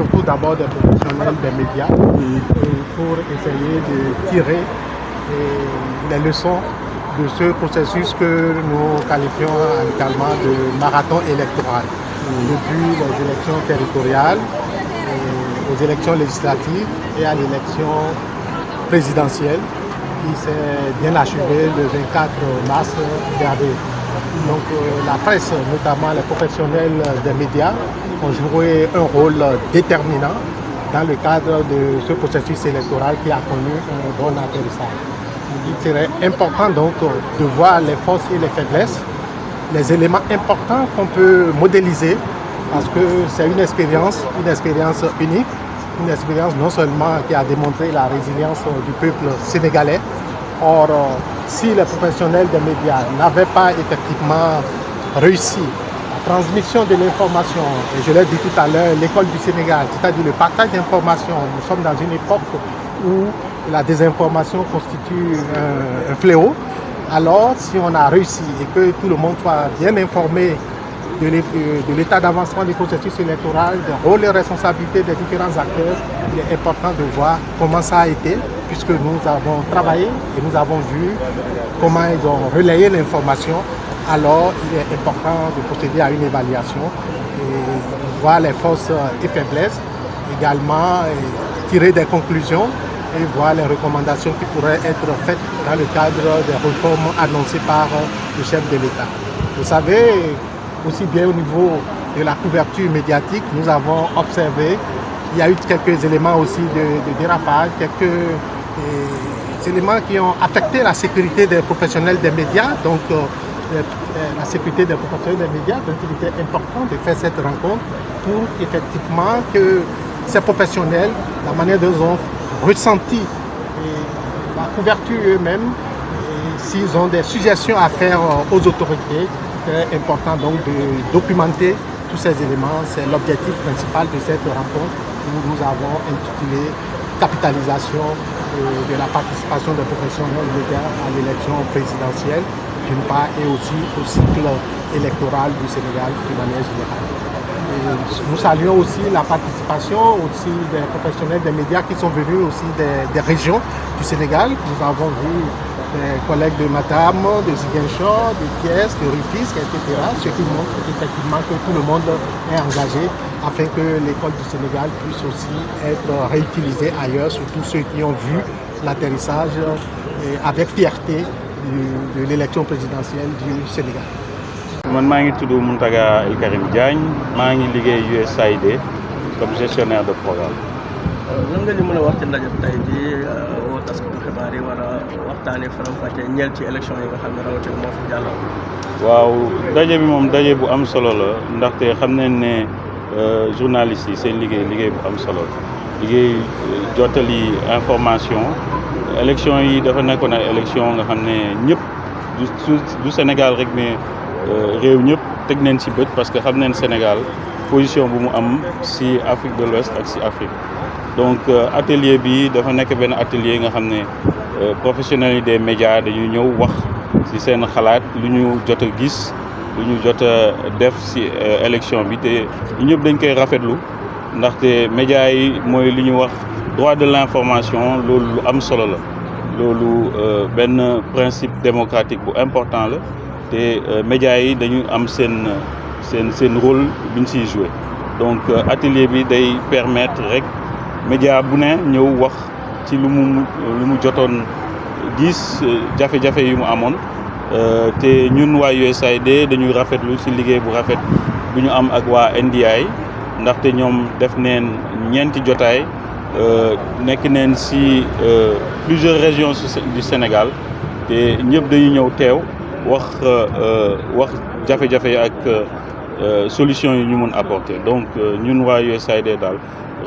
surtout d'abord des professionnels des médias, pour essayer de tirer les leçons de ce processus que nous qualifions amicalement de marathon électoral. Depuis les élections territoriales, aux élections législatives et à l'élection présidentielle qui s'est bien achevée le 24 mars dernier. Donc la presse, notamment les professionnels des médias, ont joué un rôle déterminant dans le cadre de ce processus électoral qui a connu un bon atterrissage. Il serait important donc de voir les forces et les faiblesses, les éléments importants qu'on peut modéliser, parce que c'est une expérience unique, une expérience non seulement qui a démontré la résilience du peuple sénégalais. Or, si les professionnels des médias n'avaient pas effectivement réussi la transmission de l'information, et je l'ai dit tout à l'heure, l'école du Sénégal, c'est-à-dire le partage d'informations, nous sommes dans une époque où la désinformation constitue un fléau. Alors, si on a réussi et que tout le monde soit bien informé de l'état d'avancement du processus électoral, des rôles et responsabilités des différents acteurs, il est important de voir comment ça a été, puisque nous avons travaillé et nous avons vu comment ils ont relayé l'information. Alors, il est important de procéder à une évaluation et voir les forces et faiblesses, également tirer des conclusions et voir les recommandations qui pourraient être faites dans le cadre des réformes annoncées par le chef de l'État. Vous savez, aussi bien au niveau de la couverture médiatique, nous avons observé, il y a eu quelques éléments aussi de dérapage, quelques éléments qui ont affecté la sécurité des professionnels des médias, donc la sécurité des professionnels des médias, donc il était important de faire cette rencontre pour effectivement que ces professionnels, la manière dont ils ont ressenti la couverture eux-mêmes, s'ils ont des suggestions à faire aux autorités, c'est important donc de documenter tous ces éléments. C'est l'objectif principal de cette rencontre où nous avons intitulé capitalisation de la participation des professionnels médias à l'élection présidentielle d'une part et aussi au cycle électoral du Sénégal de manière générale. Et nous saluons aussi la participation aussi des professionnels des médias qui sont venus aussi des régions du Sénégal. Nous avons vu des collègues de Matam, de Ziguinchor, de Thiès, de Rufisque, etc. Ce qui montre effectivement que tout le monde est engagé afin que l'école du Sénégal puisse aussi être réutilisée ailleurs, surtout ceux qui ont vu l'atterrissage avec fierté de l'élection présidentielle du Sénégal. Man maa ngi tudd Mountaga El Karim Diagne maa ngi liggéey USAID comme gestionnaire de programme. lan nga ñu mën a wax ci ndaje tey jii woo taskatu xibaar yi war a waxtaanee faram-fàccee ñeel ci élection yi nga xam ne rawatina moo fi jàllal. waaw daje bi moom daje bu am solo la ndaxte xam nañ ne journalistes yi seen liggéey bu am solo liggéey jottali information élection yi dafa nekkoon ay élection nga xam ne ñëpp du Sénégal rek mais réew ñëpp teg nañ ci bët parce que xam nañ Sénégal position bu mu am ci Afrique de l'Ouest ak ci Afrique donc atelier bi dafa nekk benn atelier nga xam ne professionnels yi des médias dañu ñëw wax ci seen xalaat lu ñu jot a gis lu ñu jot a def ci élection bi te ñëpp dañ koy rafetlu ndaxte médias yi mooy li ñu wax droit de l'information loolu lu am solo la loolu benn principe démocratique bu important la te médias yi dañu am seen rôle bi ñu ciy jouer donc atelier bi day permettre rek média bu ne ñëw wax ci lu mu jotoon gis jafe-jafe yu mu amoon te ñun waa USAID dañuy rafetlu ci liggéey bu rafet bu ñu am ak waa NDI ndaxte ñoom def neen ñeenti jotaay nekk neen ci plusieurs régions du Sénégal te ñëpp dañuy ñëw teew wax jafe-jafe yi ak solution yi ñu mun apporter donc ñun waa USAID daal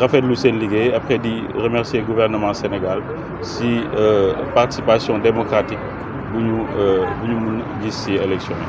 rafetlu seen liggéey après di remercier gouvernement Sénégal ci participation démocratique bu ñu mun gis ci élection yi